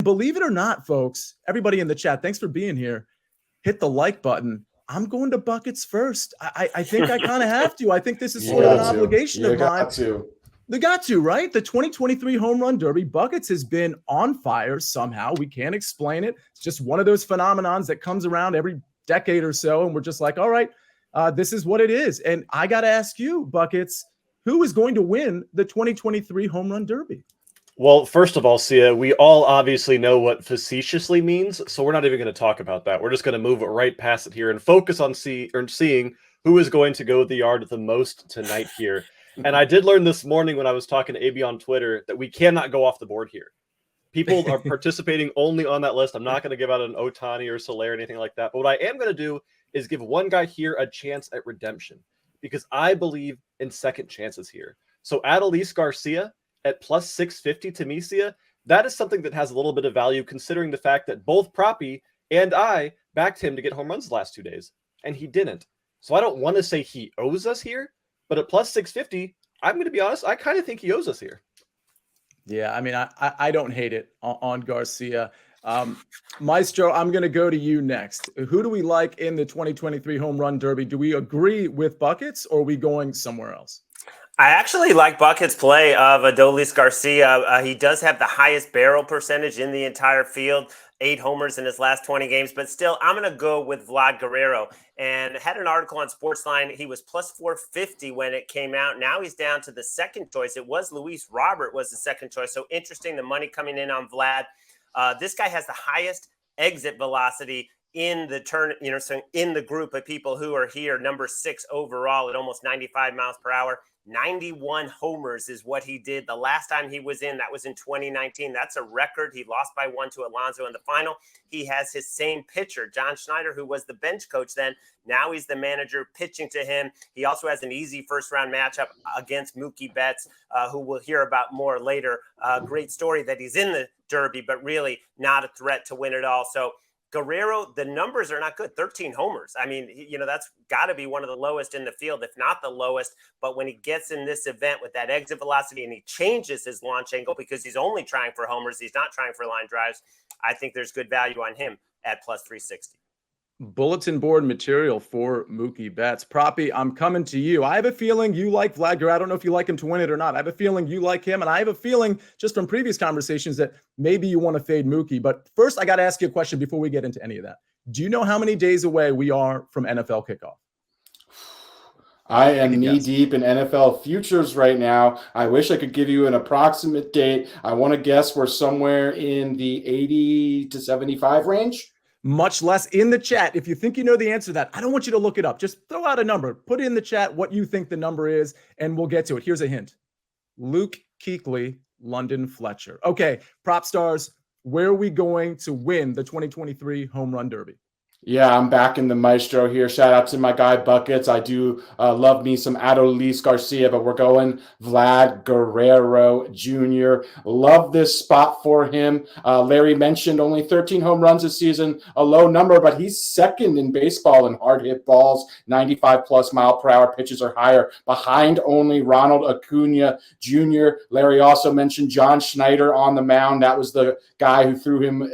believe it or not, folks, everybody in the chat, thanks for being here. Hit the like button. I'm going to buckets first. I think I kind of have to. I think this is sort of an obligation of mine. They got to, right? The 2023 Home Run Derby, buckets has been on fire somehow. We can't explain it. It's just one of those phenomenons that comes around every decade or so, and we're just like, all right, this is what it is. And I got to ask you, buckets, who is going to win the 2023 Home Run Derby? Well, first of all, Sia, we all obviously know what facetiously means, so we're not even going to talk about that. We're just going to move right past it here and focus on seeing who is going to go the yard the most tonight here. And I did learn this morning when I was talking to AB on Twitter that we cannot go off the board here. People are participating only on that list. I'm not going to give out an Ohtani or Soler or anything like that. But what I am going to do is give one guy here a chance at redemption because I believe in second chances here. So Adolis Garcia at plus 650 to me, Sia, that is something that has a little bit of value considering the fact that both Proppy and I backed him to get home runs the last 2 days, and he didn't. So I don't want to say he owes us here, but at plus 650, I'm going to be honest, I kind of think he owes us here. Yeah, I mean, I don't hate it on Garcia. Maestro, I'm going to go to you next. Who do we like in the 2023 Home Run Derby? Do we agree with buckets, or are we going somewhere else? I actually like Bucket's play of Adolis Garcia. He does have the highest barrel percentage in the entire field, 8 homers in his last 20 games. But still, I'm going to go with Vlad Guerrero. And had an article on SportsLine. He was plus 450 when it came out. Now he's down to the second choice. It was Luis Robert was the second choice. So interesting, the money coming in on Vlad. This guy has the highest exit velocity in the turn, so in the group of people who are here, number 6 overall at almost 95 miles per hour. 91 homers is what he did the last time he was in. That was in 2019. That's a record. He lost by 1 to Alonso in the final. He has his same pitcher, John Schneider, who was the bench coach then. Now he's the manager pitching to him. He also has an easy first-round matchup against Mookie Betts, who we'll hear about more later. Great story that he's in the Derby, but really not a threat to win it all. So Guerrero, the numbers are not good. 13 homers. I mean, that's got to be one of the lowest in the field, if not the lowest. But when he gets in this event with that exit velocity and he changes his launch angle because he's only trying for homers, he's not trying for line drives, I think there's good value on him at plus 360. Bulletin board material for Mookie Betts. Proppy, I'm coming to you. I have a feeling you like Vlad Guerrero. I don't know if you like him to win it or not. I have a feeling you like him, and I have a feeling just from previous conversations that maybe you want to fade Mookie. But first, I got to ask you a question before we get into any of that. Do you know how many days away we are from NFL kickoff? I am knee-deep in NFL futures right now. I wish I could give you an approximate date. I want to guess we're somewhere in the 80 to 75 range. Much less in the chat. If you think you know the answer to that, I don't want you to look it up. Just throw out a number. Put in the chat what you think the number is, and we'll get to it. Here's a hint. Luke Kuechly, London Fletcher. Okay, prop stars, where are we going to win the 2023 Home Run Derby? Yeah, I'm back in the maestro here. Shout out to my guy Buckets. I do love me some Adolis Garcia, but we're going Vlad Guerrero Jr. Love this spot for him. Larry mentioned only 13 home runs this season, a low number, but he's second in baseball in hard hit balls. 95 plus mile per hour pitches are higher, behind only Ronald Acuna Jr. Larry also mentioned John Schneider on the mound. That was the guy who threw him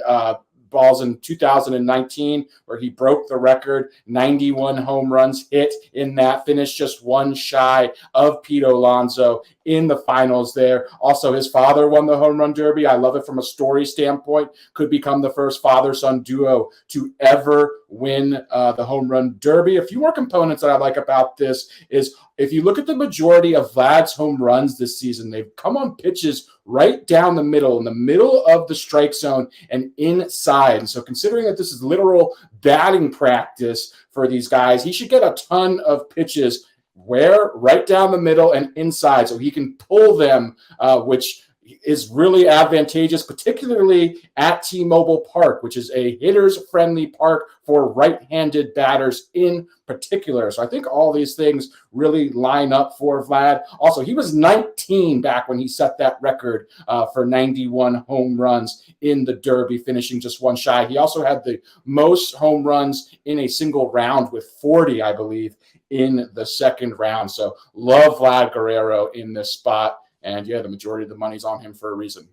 balls in 2019, where he broke the record, 91 home runs hit in that, finished just one shy of Pete Alonso in the finals there. Also, his father won the Home Run Derby. I love it from a story standpoint. Could become the first father-son duo to ever win the Home Run Derby. A few more components that I like about this is if you look at the majority of Vlad's home runs this season, they've come on pitches right down the middle, in the middle of the strike zone and inside. And so considering that this is literal batting practice for these guys, he should get a ton of pitches where right down the middle and inside so he can pull them, which is really advantageous, particularly at T-Mobile Park, which is a hitters-friendly park for right-handed batters in particular. So I think all these things really line up for Vlad. Also, he was 19 back when he set that record for 91 home runs in the Derby, finishing just one shy. He also had the most home runs in a single round with 40, I believe, in the second round. So love Vlad Guerrero in this spot. And yeah, the majority of the money's on him for a reason.